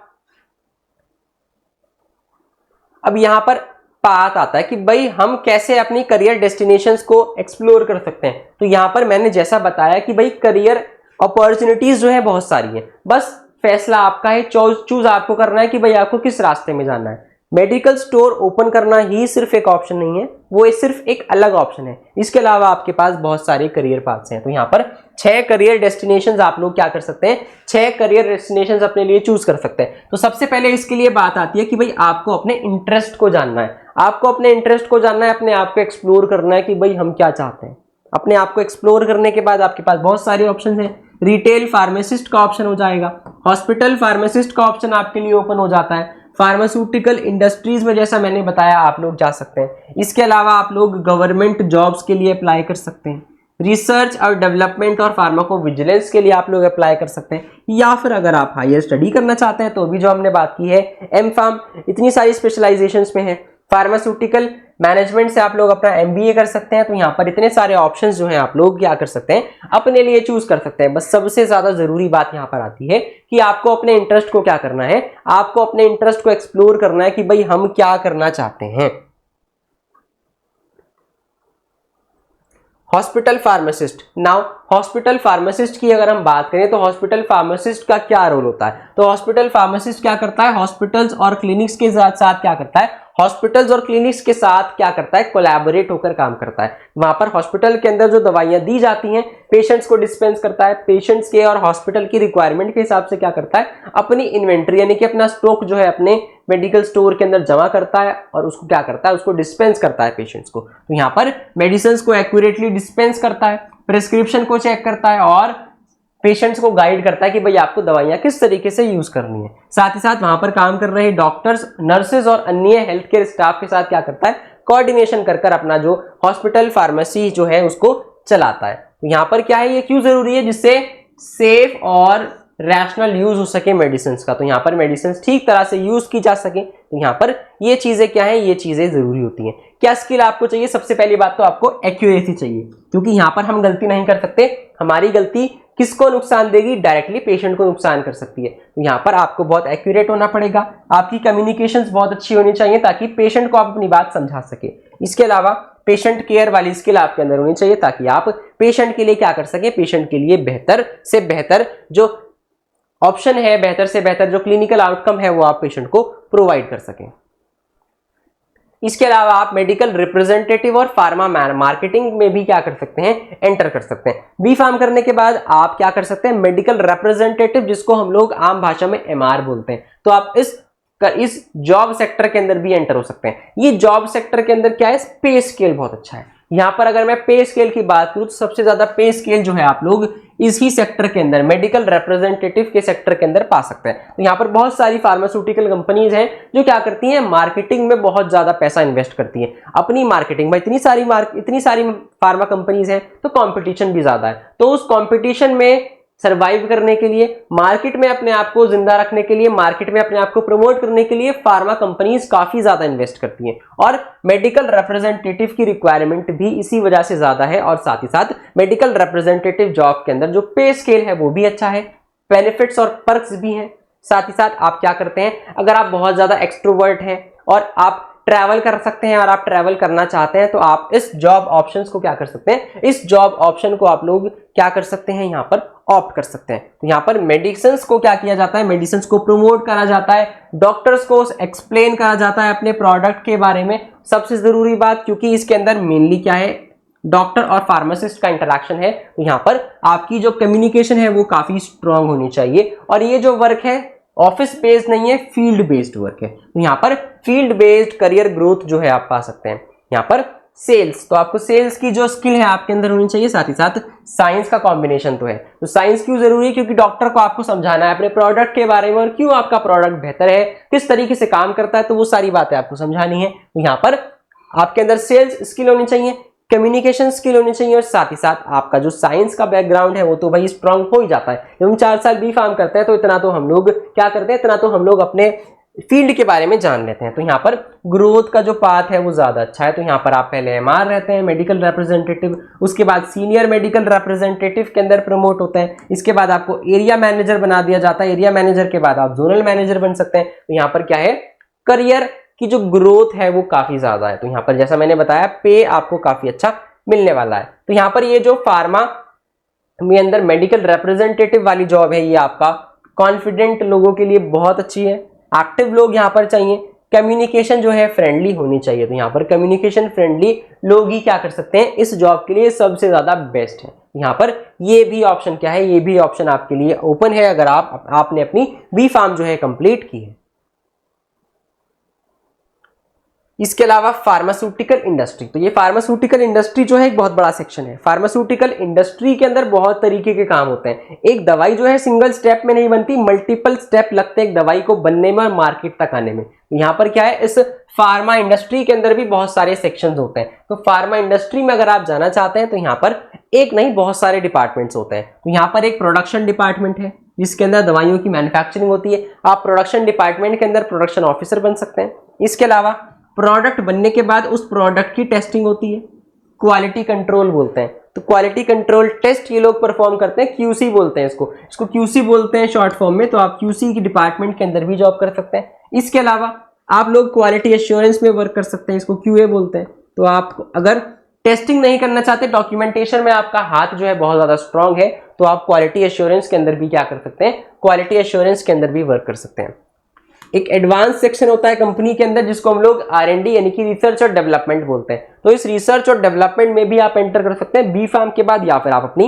अब यहां पर बात आता है कि भाई हम कैसे अपनी करियर डेस्टिनेशंस को एक्सप्लोर कर सकते हैं। तो यहां पर मैंने जैसा बताया कि भाई करियर अपॉर्चुनिटीज जो है बहुत सारी हैं, बस फैसला आपका है, चूज आपको करना है कि भाई आपको किस रास्ते में जाना है। मेडिकल स्टोर ओपन करना ही सिर्फ एक ऑप्शन नहीं है, वो सिर्फ एक अलग ऑप्शन है। इसके अलावा आपके पास बहुत सारे करियर पाथ्स हैं। तो यहाँ पर 6 करियर डेस्टिनेशंस आप लोग क्या कर सकते हैं, 6 करियर डेस्टिनेशंस अपने लिए चूज कर सकते हैं। तो सबसे पहले इसके लिए बात आती है कि भाई आपको अपने इंटरेस्ट को जानना है, आपको अपने इंटरेस्ट को जानना है, अपने आप को एक्सप्लोर करना है कि भाई हम क्या चाहते हैं। अपने आप को एक्सप्लोर करने के बाद आपके पास बहुत सारे ऑप्शन हैं। रिटेल फार्मासिस्ट का ऑप्शन हो जाएगा, हॉस्पिटल फार्मासिस्ट का ऑप्शन आपके लिए ओपन हो जाता है, फार्मास्यूटिकल इंडस्ट्रीज में जैसा मैंने बताया आप लोग जा सकते हैं। इसके अलावा आप लोग गवर्नमेंट जॉब्स के लिए अप्लाई कर सकते हैं, रिसर्च और डेवलपमेंट और फार्माकोविजिलेंस के लिए आप लोग अप्लाई कर सकते हैं, या फिर अगर आप हायर स्टडी करना चाहते हैं तो भी जो हमने बात की है एम फार्म, इतनी सारी स्पेशलाइजेशंस में है। फार्मास्यूटिकल मैनेजमेंट से आप लोग अपना एमबीए कर सकते हैं। तो यहाँ पर इतने सारे ऑप्शंस जो हैं आप लोग क्या कर सकते हैं, अपने लिए चूज कर सकते हैं। बस सबसे ज्यादा जरूरी बात यहाँ पर आती है कि आपको अपने इंटरेस्ट को क्या करना है, आपको अपने इंटरेस्ट को एक्सप्लोर करना है कि भाई हम क्या करना चाहते हैं। Hospital pharmacist, now hospital pharmacist की अगर हम बात करें तो हॉस्पिटल फार्मासिस्ट का क्या रोल होता है। तो हॉस्पिटल फार्मासिस्ट क्या करता है, हॉस्पिटल्स और क्लिनिक्स के साथ साथ क्या करता है, हॉस्पिटल्स और क्लिनिक्स के साथ क्या करता है, कोलैबोरेट होकर काम करता है। वहां पर हॉस्पिटल के अंदर जो दवाइयां दी जाती हैं पेशेंट्स को डिस्पेंस करता है, पेशेंट्स के और हॉस्पिटल की रिक्वायरमेंट के हिसाब से क्या करता है, अपनी इन्वेंट्री यानी कि अपना स्टॉक जो है अपने मेडिकल स्टोर के अंदर जमा करता है और उसको क्या करता है, उसको डिस्पेंस करता है पेशेंट्स को। तो यहाँ पर मेडिसिन को एक्यूरेटली डिस्पेंस करता है, प्रिस्क्रिप्शन को चेक करता है और पेशेंट्स को गाइड करता है कि भाई आपको दवाइयां किस तरीके से यूज करनी है। साथ ही साथ वहां पर काम कर रहे डॉक्टर्स, नर्सेज और अन्य हेल्थ केयर स्टाफ के साथ क्या करता है, कोऑर्डिनेशन कर अपना जो हॉस्पिटल फार्मेसी जो है उसको चलाता है। तो यहाँ पर क्या है, ये क्यों जरूरी है, जिससे सेफ और रैशनल यूज हो सके मेडिसिन का। तो यहाँ पर मेडिसिन ठीक तरह से यूज की जा सके। तो यहाँ पर ये चीजें क्या है, ये चीजें जरूरी होती हैं। क्या स्किल आपको चाहिए, सबसे पहली बात तो आपको एक्यूरेसी चाहिए, क्योंकि यहाँ पर हम गलती नहीं कर सकते। हमारी गलती किसको नुकसान देगी, डायरेक्टली पेशेंट को नुकसान कर सकती है। तो यहाँ पर आपको बहुत एक्यूरेट होना पड़ेगा, आपकी कम्युनिकेशंस बहुत अच्छी होनी चाहिए ताकि पेशेंट को आप अपनी बात समझा सके। इसके अलावा पेशेंट केयर वाली स्किल आपके अंदर होनी चाहिए ताकि आप पेशेंट के लिए क्या कर सके, पेशेंट के लिए बेहतर से बेहतर जो ऑप्शन है, बेहतर से बेहतर जो क्लिनिकल आउटकम है वो आप पेशेंट को प्रोवाइड कर सकें। इसके अलावा आप मेडिकल रिप्रेजेंटेटिव और फार्मा मार्केटिंग में भी क्या कर सकते हैं, एंटर कर सकते हैं। बी फार्म करने के बाद आप क्या कर सकते हैं, मेडिकल रिप्रेजेंटेटिव, जिसको हम लोग आम भाषा में एमआर बोलते हैं। तो आप इस जॉब सेक्टर के अंदर भी एंटर हो सकते हैं। ये जॉब सेक्टर के अंदर क्या है, पे स्केल बहुत अच्छा है। यहाँ पर अगर मैं पे स्केल की बात करूं तो सबसे ज्यादा पे स्केल जो है आप लोग इसी सेक्टर के अंदर, मेडिकल रिप्रेजेंटेटिव के सेक्टर के अंदर पा सकते हैं। तो यहाँ पर बहुत सारी फार्मास्यूटिकल कंपनीज हैं जो क्या करती हैं, मार्केटिंग में बहुत ज्यादा पैसा इन्वेस्ट करती हैं, अपनी मार्केटिंग में। इतनी सारी फार्मा कंपनीज हैं तो कंपटीशन भी ज्यादा है। तो उस कंपटीशन में सर्वाइव करने के लिए, मार्केट में अपने आप को जिंदा रखने के लिए, मार्केट में अपने आप को प्रमोट करने के लिए फार्मा कंपनीज काफी ज्यादा इन्वेस्ट करती हैं। और मेडिकल रिप्रेजेंटेटिव की रिक्वायरमेंट भी इसी वजह से ज्यादा है। और साथ ही साथ मेडिकल रिप्रेजेंटेटिव जॉब के अंदर जो पे स्केल है वो भी अच्छा है, बेनिफिट्स और पर्क्स भी हैं। साथ ही साथ आप क्या करते हैं, अगर आप बहुत ज्यादा एक्सट्रोवर्ट हैं और आप ट्रैवल कर सकते हैं और आप ट्रैवल करना चाहते हैं तो आप इस जॉब ऑप्शंस को क्या कर सकते हैं, इस जॉब ऑप्शन को आप लोग क्या कर सकते हैं, यहाँ पर ऑप्ट कर सकते हैं। तो यहाँ पर मेडिसिन को क्या किया जाता है, मेडिसिन को प्रमोट करा जाता है, डॉक्टर्स को एक्सप्लेन करा जाता है अपने प्रोडक्ट के बारे में। सबसे जरूरी बात, क्योंकि इसके अंदर मेनली क्या है, डॉक्टर और फार्मासिस्ट का इंटरेक्शन है। तो यहाँ पर आपकी जो कम्युनिकेशन है वो काफी स्ट्रांग होनी चाहिए। और ये जो वर्क है ऑफिस बेस्ड नहीं है, फील्ड बेस्ड वर्क है। तो यहाँ पर फील्ड बेस्ड करियर ग्रोथ जो है आप पा सकते हैं। यहाँ पर सेल्स, तो आपको सेल्स की जो स्किल है आपके अंदर होनी चाहिए। साथ ही साथ साइंस का कॉम्बिनेशन तो है। तो साइंस क्यों जरूरी है, क्योंकि डॉक्टर को आपको समझाना है अपने प्रोडक्ट के बारे में और क्यों आपका प्रोडक्ट बेहतर है, किस तरीके से काम करता है, तो वो सारी बातें आपको समझानी है। तो यहाँ पर आपके अंदर सेल्स स्किल होनी चाहिए, कम्युनिकेशन स्किल होनी चाहिए और साथ ही साथ आपका जो साइंस का बैकग्राउंड है वो तो भाई स्ट्रांग हो ही जाता है। जब हम 4 साल बी फार्म करते हैं तो इतना तो हम लोग क्या करते हैं, इतना तो हम लोग अपने फील्ड के बारे में जान लेते हैं। तो यहाँ पर ग्रोथ का जो पाथ है वो ज्यादा अच्छा है। तो यहाँ पर आप पहले एमआर रहते हैं, मेडिकल रिप्रेजेंटेटिव, उसके बाद सीनियर मेडिकल रिप्रेजेंटेटिव के अंदर प्रमोट होते हैं। इसके बाद आपको एरिया मैनेजर बना दिया जाता है, एरिया मैनेजर के बाद आप जोनल मैनेजर बन सकते हैं। तो यहाँ पर क्या है, करियर की जो ग्रोथ है वो काफी ज्यादा है। तो यहाँ पर जैसा मैंने बताया पे आपको काफी अच्छा मिलने वाला है। तो यहाँ पर ये जो फार्मा में अंदर मेडिकल रिप्रेजेंटेटिव वाली जॉब है ये आपका कॉन्फिडेंट लोगों के लिए बहुत अच्छी है। एक्टिव लोग यहाँ पर चाहिए, कम्युनिकेशन जो है फ्रेंडली होनी चाहिए। तो यहाँ पर कम्युनिकेशन फ्रेंडली लोग ही क्या कर सकते हैं, इस जॉब के लिए सबसे ज़्यादा बेस्ट है। यहाँ पर ये भी ऑप्शन क्या है, ये भी ऑप्शन आपके लिए ओपन है अगर आपने अपनी बी फार्म जो है कंप्लीट की है। इसके अलावा फार्मास्यूटिकल इंडस्ट्री, तो ये फार्मास्यूटिकल इंडस्ट्री जो है एक बहुत बड़ा सेक्शन है। फार्मास्यूटिकल इंडस्ट्री के अंदर बहुत तरीके के काम होते हैं। एक दवाई जो है सिंगल स्टेप में नहीं बनती, मल्टीपल स्टेप लगते हैं एक दवाई को बनने में और मार्केट तक आने में। तो यहाँ पर क्या है, इस फार्मा इंडस्ट्री के अंदर भी बहुत सारे सेक्शंस होते हैं। तो फार्मा इंडस्ट्री में अगर आप जाना चाहते हैं तो यहाँ पर एक नहीं बहुत सारे डिपार्टमेंट्स होते हैं। तो यहाँ पर एक प्रोडक्शन डिपार्टमेंट है जिसके अंदर दवाइयों की मैन्युफैक्चरिंग होती है। आप प्रोडक्शन डिपार्टमेंट के अंदर प्रोडक्शन ऑफिसर बन सकते हैं। इसके अलावा प्रोडक्ट बनने के बाद उस प्रोडक्ट की टेस्टिंग होती है, क्वालिटी कंट्रोल बोलते हैं। तो क्वालिटी कंट्रोल टेस्ट ये लोग परफॉर्म करते हैं, क्यूसी बोलते हैं इसको क्यूसी बोलते हैं शॉर्ट फॉर्म में। तो आप क्यूसी की डिपार्टमेंट के अंदर भी जॉब कर सकते हैं। इसके अलावा आप लोग क्वालिटी एश्योरेंस में वर्क कर सकते हैं, इसको क्यूए बोलते हैं। तो आप अगर टेस्टिंग नहीं करना चाहते, डॉक्यूमेंटेशन में आपका हाथ जो है बहुत ज्यादा स्ट्रांग है, तो आप क्वालिटी एश्योरेंस के अंदर भी क्या कर सकते हैं, क्वालिटी एश्योरेंस के अंदर भी वर्क कर सकते हैं। एक एडवांस सेक्शन होता है कंपनी के अंदर जिसको हम लोग R&D यानी कि रिसर्च और डेवलपमेंट बोलते हैं। तो इस रिसर्च और डेवलपमेंट में भी आप एंटर कर सकते हैं बी फार्म के बाद, या फिर आप अपनी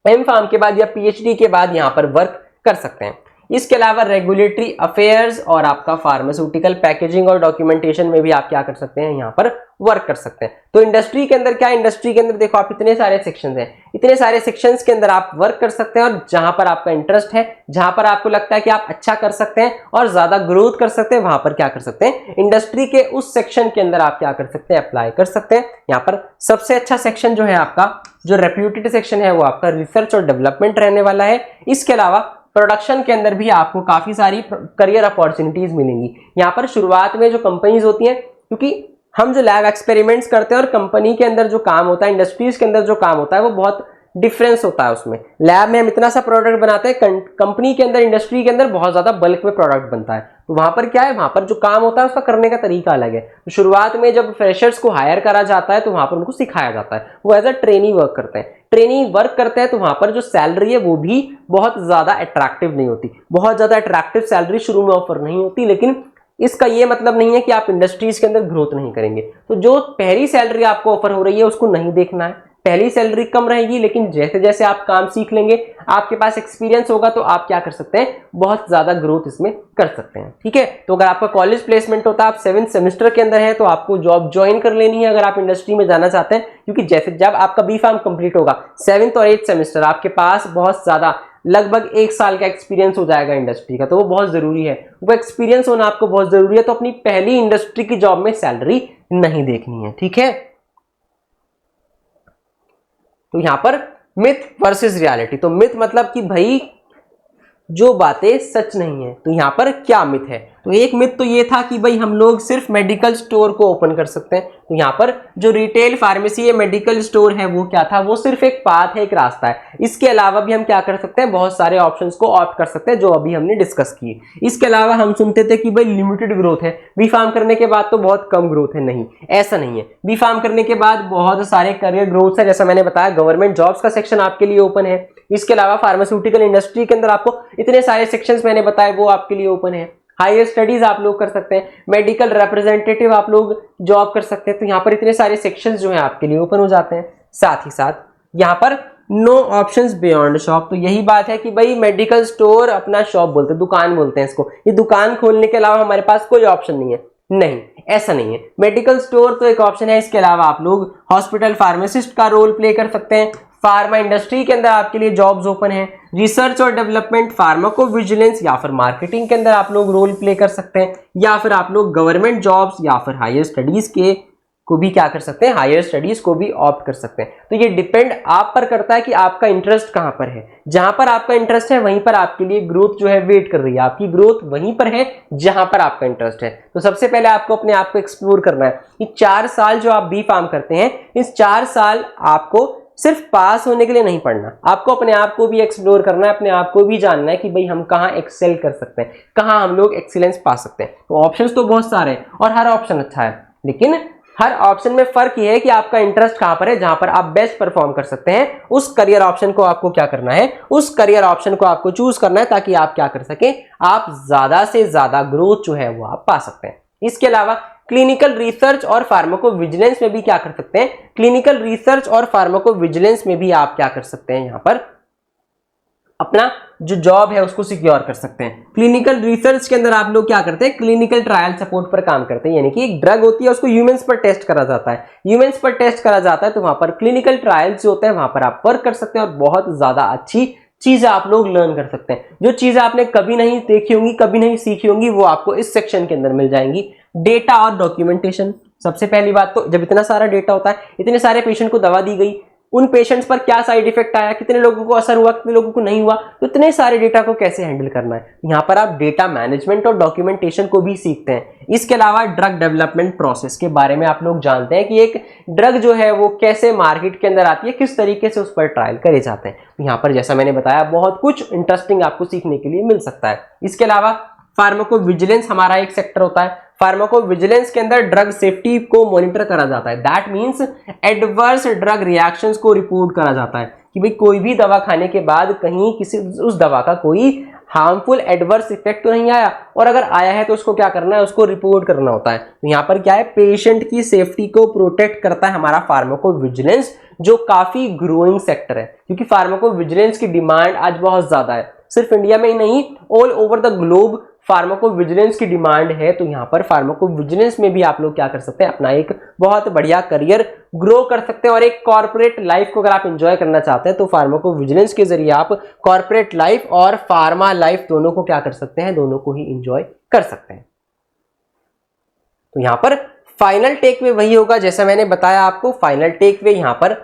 एम फार्म के बाद या PhD के बाद यहाँ पर वर्क कर सकते हैं। इसके अलावा रेगुलेटरी अफेयर्स और आपका फार्मास्यूटिकल पैकेजिंग और डॉक्यूमेंटेशन में भी आप क्या कर सकते हैं, यहाँ पर वर्क कर सकते हैं। तो इंडस्ट्री के अंदर क्या, इंडस्ट्री के अंदर देखो आप इतने सारे सेक्शंस हैं, इतने सारे सेक्शंस के अंदर आप वर्क कर सकते हैं। और जहां पर आपका इंटरेस्ट है, जहां पर आपको लगता है कि आप अच्छा कर सकते हैं और ज्यादा ग्रोथ कर सकते हैं, वहां पर क्या कर सकते हैं, इंडस्ट्री के उस सेक्शन के अंदर आप क्या कर सकते हैं, अप्लाई कर सकते हैं। यहाँ पर सबसे अच्छा सेक्शन जो है आपका, जो रेप्यूटेड सेक्शन है, वो आपका रिसर्च और डेवलपमेंट रहने वाला है। इसके अलावा प्रोडक्शन के अंदर भी आपको काफी सारी करियर अपॉर्चुनिटीज मिलेंगी। यहाँ पर शुरुआत में जो कंपनीज होती हैं, क्योंकि हम जो लैब एक्सपेरिमेंट्स करते हैं और कंपनी के अंदर जो काम होता है, इंडस्ट्रीज के अंदर जो काम होता है, वो बहुत डिफरेंस होता है। उसमें लैब में हम इतना सा प्रोडक्ट बनाते हैं, कंपनी के अंदर, इंडस्ट्री के अंदर बहुत ज्यादा बल्क में प्रोडक्ट बनता है। तो वहां पर क्या है, वहां पर जो काम होता है उसका करने का तरीका अलग है। तो शुरुआत में जब फ्रेशर्स को हायर करा जाता है तो वहां पर उनको सिखाया जाता है, वो एज अ ट्रेनी वर्क करते हैं। ट्रेनी वर्क करते हैं तो वहां पर जो सैलरी है वो भी बहुत ज्यादा अट्रैक्टिव नहीं होती, बहुत ज्यादा अट्रैक्टिव सैलरी शुरू में ऑफर नहीं होती। लेकिन इसका ये मतलब नहीं है कि आप इंडस्ट्रीज के अंदर ग्रोथ नहीं करेंगे। तो जो पहली सैलरी आपको ऑफर हो रही है उसको नहीं देखना है, पहली सैलरी कम रहेगी, लेकिन जैसे जैसे आप काम सीख लेंगे, आपके पास एक्सपीरियंस होगा, तो आप क्या कर सकते हैं, बहुत ज्यादा ग्रोथ इसमें कर सकते हैं। ठीक है, तो अगर आपका कॉलेज प्लेसमेंट होता है, आप 7th सेमेस्टर के अंदर है, तो आपको जॉब ज्वाइन कर लेनी है अगर आप इंडस्ट्री में जाना चाहते हैं। क्योंकि जैसे जब आपका बी फार्म कंप्लीट होगा, 7th और 8th सेमेस्टर, आपके पास बहुत ज्यादा लगभग 1 साल का एक्सपीरियंस हो जाएगा इंडस्ट्री का, तो वो बहुत जरूरी है, वो एक्सपीरियंस होना आपको बहुत जरूरी है। तो अपनी पहली इंडस्ट्री की जॉब में सैलरी नहीं देखनी है। ठीक है, तो यहां पर मिथ वर्सेस रियलिटी। तो मिथ मतलब कि भाई जो बातें सच नहीं है। तो यहां पर क्या मिथ है, तो एक मिथ तो ये था कि भाई हम लोग सिर्फ मेडिकल स्टोर को ओपन कर सकते हैं। तो यहाँ पर जो रिटेल फार्मेसी है, मेडिकल स्टोर है, वो क्या था, वो सिर्फ एक पाथ है, एक रास्ता है। इसके अलावा भी हम क्या कर सकते हैं, बहुत सारे ऑप्शंस को ऑप्ट कर सकते हैं, जो अभी हमने डिस्कस किए। इसके अलावा हम सुनते थे कि भाई लिमिटेड ग्रोथ है, बी फार्म करने के बाद तो बहुत कम ग्रोथ है। नहीं, ऐसा नहीं है। बी फार्म करने के बाद बहुत सारे करियर ग्रोथ है, जैसा मैंने बताया, गवर्नमेंट जॉब्स का सेक्शन आपके लिए ओपन है। इसके अलावा फार्मास्यूटिकल इंडस्ट्री के अंदर आपको इतने सारे सेक्शंस मैंने बताए, वो आपके लिए ओपन है। हायर स्टडीज आप लोग कर सकते हैं, मेडिकल रिप्रेजेंटेटिव आप लोग जॉब कर सकते हैं। तो यहाँ पर इतने सारे सेक्शंस जो है आपके लिए ओपन हो जाते हैं। साथ ही साथ यहाँ पर नो ऑप्शंस बियॉन्ड शॉप। तो यही बात है कि भाई मेडिकल स्टोर अपना शॉप बोलते हैं, दुकान बोलते हैं इसको। ये दुकान खोलने के अलावा हमारे पास कोई ऑप्शन नहीं है। नहीं, ऐसा नहीं है। मेडिकल स्टोर तो एक ऑप्शन है, इसके अलावा आप लोग हॉस्पिटल फार्मासिस्ट का रोल प्ले कर सकते हैं। फार्मा इंडस्ट्री के अंदर आपके लिए जॉब्स ओपन है। रिसर्च और डेवलपमेंट, फार्माकोविजिलेंस या फिर मार्केटिंग के अंदर आप लोग रोल प्ले कर सकते हैं। या फिर आप लोग गवर्नमेंट जॉब्स या फिर हायर स्टडीज के को भी क्या कर सकते हैं, हायर स्टडीज को भी ऑप्ट कर सकते हैं। तो ये डिपेंड आप पर करता है कि आपका इंटरेस्ट कहां पर है। जहां पर आपका इंटरेस्ट है वहीं पर आपके लिए ग्रोथ जो है वेट कर रही है। आपकी ग्रोथ वहीं पर है जहां पर आपका इंटरेस्ट है। तो सबसे पहले आपको अपने आप को एक्सप्लोर करना है। ये 4 साल जो आप बी फार्म करते हैं, इस 4 साल आपको सिर्फ पास होने के लिए नहीं पढ़ना, आपको अपने आप को भी एक्सप्लोर करना है, अपने आप को भी जानना है कि भाई हम कहाँ एक्सेल कर सकते हैं, कहाँ हम लोग एक्सीलेंस पा सकते हैं। तो ऑप्शंस तो बहुत सारे हैं और हर ऑप्शन अच्छा है, लेकिन हर ऑप्शन में फर्क ये है कि आपका इंटरेस्ट कहां पर है, जहां पर आप बेस्ट परफॉर्म कर सकते हैं उस करियर ऑप्शन को आपको क्या करना है, उस करियर ऑप्शन को आपको चूज करना है ताकि आप क्या कर सकें, आप ज्यादा से ज्यादा ग्रोथ जो है वो आप पा सकते हैं। इसके अलावा क्लिनिकल रिसर्च और फार्माकोविजिलेंस में भी क्या कर सकते हैं, क्लिनिकल रिसर्च और फार्माकोविजिलेंस में भी आप क्या कर सकते हैं, यहां पर अपना जो जॉब है उसको सिक्योर कर सकते हैं। क्लिनिकल रिसर्च के अंदर आप लोग क्या करते हैं, क्लिनिकल ट्रायल सपोर्ट पर काम करते हैं, यानी कि एक ड्रग होती है उसको ह्यूमंस पर टेस्ट करा जाता है, ह्यूमंस पर टेस्ट करा जाता है तो वहां पर क्लिनिकल ट्रायल्स जो होते हैं वहां पर आप वर्क कर सकते हैं और बहुत ज्यादा अच्छी चीजें आप लोग लर्न कर सकते हैं। जो चीजें आपने कभी नहीं देखी होंगी, कभी नहीं सीखी होंगी, वो आपको इस सेक्शन के अंदर मिल जाएंगी। डेटा और डॉक्यूमेंटेशन, सबसे पहली बात तो जब इतना सारा डेटा होता है, इतने सारे पेशेंट को दवा दी गई, उन पेशेंट्स पर क्या साइड इफेक्ट आया, कितने लोगों को असर हुआ, कितने लोगों को नहीं हुआ, तो इतने सारे डेटा को कैसे हैंडल करना है, यहाँ पर आप डेटा मैनेजमेंट और डॉक्यूमेंटेशन को भी सीखते हैं। इसके अलावा ड्रग डेवलपमेंट प्रोसेस के बारे में आप लोग जानते हैं कि एक ड्रग जो है वो कैसे मार्केट के अंदर आती है, किस तरीके से उस पर ट्रायल करे जाते हैं। यहाँ पर जैसा मैंने बताया बहुत कुछ इंटरेस्टिंग आपको सीखने के लिए मिल सकता है। इसके अलावा फार्माकोविजिलेंस हमारा एक सेक्टर होता है। फार्माकोविजिलेंस के अंदर ड्रग सेफ्टी को मॉनिटर करा जाता है, that means adverse drug reactions को रिपोर्ट करा जाता है कि भाई कोई भी दवा खाने के बाद कहीं किसी उस दवा का कोई हार्मफुल एडवर्स इफेक्ट तो नहीं आया, और अगर आया है तो उसको क्या करना है, उसको रिपोर्ट करना होता है। तो यहाँ पर क्या है, पेशेंट की सेफ्टी को प्रोटेक्ट करता है हमारा फार्माकोविजिलेंस, जो काफी ग्रोइंग सेक्टर है, क्योंकि फार्माकोविजिलेंस की डिमांड आज बहुत ज्यादा है। सिर्फ इंडिया में ही नहीं, all over the globe pharmacovigilance की डिमांड है। तो यहाँ पर फार्माकोविजिलेंस में भी आप लोग क्या कर सकते हैं, अपना एक बहुत बढ़िया करियर ग्रो कर सकते हैं। और एक कॉर्पोरेट लाइफ को अगर आप एंजॉय करना चाहते हैं तो फार्माकोविजिलेंस के जरिए आप कॉर्पोरेट लाइफ और फार्मा लाइफ दोनों को क्या कर सकते हैं, दोनों को ही एंजॉय कर सकते हैं। तो यहाँ पर फाइनल टेक वे वही होगा जैसा मैंने बताया आपको। फाइनल टेक वे यहाँ पर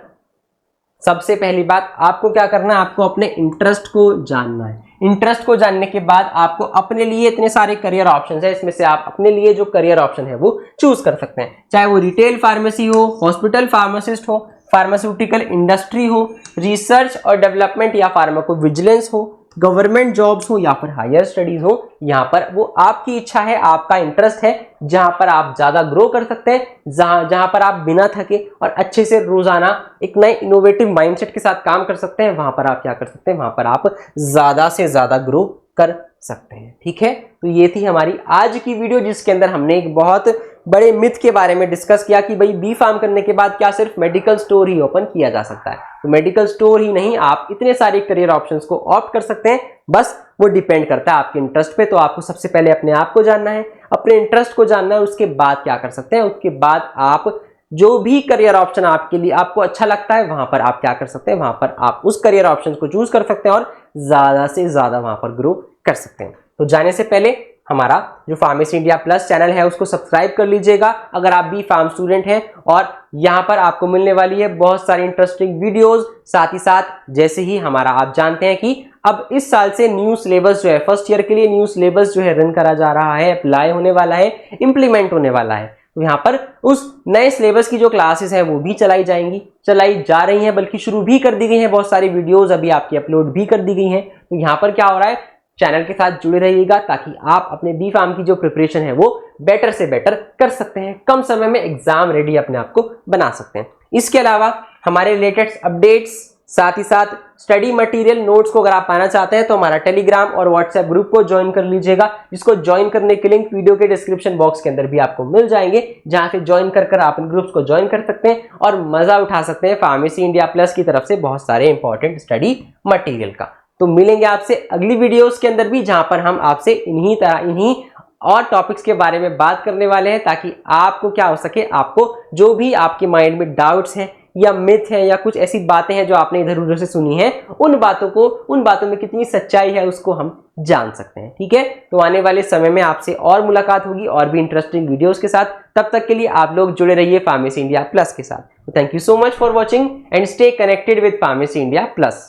सबसे पहली बात आपको क्या करना है, आपको अपने इंटरेस्ट को जानना है। इंटरेस्ट को जानने के बाद आपको अपने लिए इतने सारे करियर ऑप्शंस हैं, इसमें से आप अपने लिए जो करियर ऑप्शन है वो चूज कर सकते हैं, चाहे वो रिटेल फार्मेसी हो, हॉस्पिटल फार्मासिस्ट हो, फार्मास्यूटिकल इंडस्ट्री हो, रिसर्च और डेवलपमेंट या फार्माकोविजिलेंस हो, गवर्नमेंट जॉब्स हो या फिर हायर स्टडीज हो। यहाँ पर वो आपकी इच्छा है, आपका इंटरेस्ट है, जहां पर आप ज्यादा ग्रो कर सकते हैं, जहां पर आप बिना थके और अच्छे से रोजाना एक नए इनोवेटिव माइंडसेट के साथ काम कर सकते हैं, वहां पर आप क्या कर सकते हैं, वहां पर आप ज्यादा से ज्यादा ग्रो कर सकते हैं। ठीक है, तो ये थी हमारी आज की वीडियो जिसके अंदर हमने एक बहुत बड़े मिथ के बारे में डिस्कस किया कि भाई बी फार्म करने के बाद क्या सिर्फ मेडिकल स्टोर ही ओपन किया जा सकता है। तो मेडिकल स्टोर ही नहीं, आप इतने सारे करियर ऑप्शंस को ऑप्ट कर सकते हैं, बस वो डिपेंड करता है आपके इंटरेस्ट पे। तो आपको सबसे पहले अपने आप को जानना है, अपने इंटरेस्ट को जानना है, उसके बाद क्या कर सकते हैं, उसके बाद आप जो भी करियर ऑप्शन आपके लिए आपको अच्छा लगता है वहां पर आप क्या कर सकते हैं, वहां पर आप उस करियर ऑप्शन को चूज कर सकते हैं और ज्यादा से ज्यादा वहां पर ग्रो कर सकते हैं। तो जाने से पहले हमारा जो फार्मेसी इंडिया प्लस चैनल है उसको सब्सक्राइब कर लीजिएगा अगर आप बी फार्म स्टूडेंट हैं, और यहाँ पर आपको मिलने वाली है बहुत सारी इंटरेस्टिंग वीडियोस। साथ ही साथ जैसे ही हमारा आप जानते हैं कि अब इस साल से न्यू सिलेबस जो है, फर्स्ट ईयर के लिए न्यू सिलेबस जो है रन करा जा रहा है, अप्लाई होने वाला है, इंप्लीमेंट होने वाला है। तो यहाँ पर उस नए सिलेबस की जो क्लासेस हैं वो भी चलाई जा रही हैं, बल्कि शुरू भी कर दी गई हैं। बहुत सारी वीडियोस अभी आपकी अपलोड भी कर दी गई हैं। तो यहाँ पर क्या हो रहा है, चैनल के साथ जुड़े रहिएगा ताकि आप अपने बी फार्म की जो प्रिपरेशन है वो बेटर से बेटर कर सकते हैं, कम समय में एग्जाम रेडी अपने आप को बना सकते हैं। इसके अलावा हमारे लेटेस्ट अपडेट्स, साथ ही साथ स्टडी मटेरियल नोट्स को अगर आप पाना चाहते हैं तो हमारा टेलीग्राम और व्हाट्सएप ग्रुप को ज्वाइन कर लीजिएगा, जिसको ज्वाइन करने के लिंक वीडियो के डिस्क्रिप्शन बॉक्स के अंदर भी आपको मिल जाएंगे, जहां से ज्वाइन कर आप इन ग्रुप्स को ज्वाइन कर सकते हैं और मजा उठा सकते हैं फार्मेसी इंडिया प्लस की तरफ से बहुत सारे इंपॉर्टेंट स्टडी मटेरियल का। तो मिलेंगे आपसे अगली वीडियोस के अंदर भी, जहां पर हम आपसे इन्हीं और टॉपिक्स के बारे में बात करने वाले हैं, ताकि आपको क्या हो सके, आपको जो भी आपके माइंड में डाउट्स हैं या मिथ है या कुछ ऐसी बातें हैं जो आपने इधर उधर से सुनी है, उन बातों में कितनी सच्चाई है उसको हम जान सकते हैं। ठीक है, तो आने वाले समय में आपसे और मुलाकात होगी और भी इंटरेस्टिंग वीडियोस के साथ। तब तक के लिए आप लोग जुड़े रहिए फार्मेसी इंडिया प्लस के साथ। Thank you so much for watching and stay connected with pharmacy India plus.